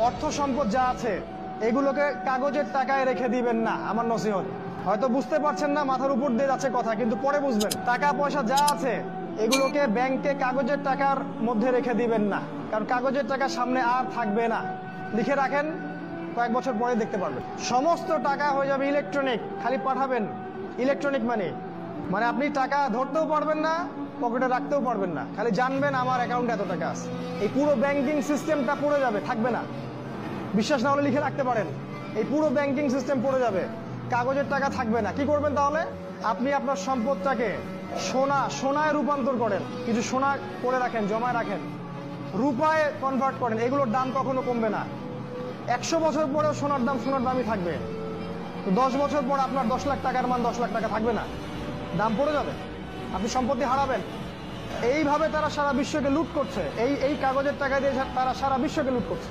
অর্থ সম্পদ যা আছে এগুলোকে কাগজের টাকায় রেখে দিবেন না। আমার নসিহত, হয়তো বুঝতে পারছেন না, মাথার উপর দিয়ে যাচ্ছে কথা, কিন্তু পরে বুঝবেন। টাকা পয়সা যা আছে এগুলোকে ব্যাংকে কাগজের টাকার মধ্যে রেখে দিবেন না, কারণ কাগজের টাকা সামনে আর থাকবে না। লিখে রাখেন, কয়েক বছর পরে দেখতে পারবেন সমস্ত টাকা হয়ে যাবে ইলেকট্রনিক। খালি পাঠাবেন ইলেকট্রনিক মানি, মানে আপনি টাকা ধরতেও পারবেন না, পকেটে রাখতেও পারবেন না, খালি জানবেন আমার অ্যাকাউন্টে এত টাকা আছে। এই পুরো ব্যাংকিং সিস্টেমটা পড়ে যাবে, থাকবে না। বিশ্বাস না হলে লিখে রাখতে পারেন, এই পুরো ব্যাংকিং সিস্টেম পড়ে যাবে, কাগজের টাকা থাকবে না। কি করবেন তাহলে? আপনি আপনার সম্পদটাকে সোনায় রূপান্তর করেন, কিছু সোনা করে রাখেন, জমায় রাখেন, রূপায় কনভার্ট করেন। এগুলোর দাম কখনো কমবে না। 100 বছর পরেও সোনার দামই থাকবে। তো 10 বছর পর আপনার 10 লাখ টাকার মান 10 লাখ টাকা থাকবে না, দাম পড়ে যাবে, আপনি সম্পত্তি হারাবেন। এইভাবে তারা সারা বিশ্বকে লুট করছে, এই কাগজের টাকা দিয়ে তারা সারা বিশ্বকে লুট করছে।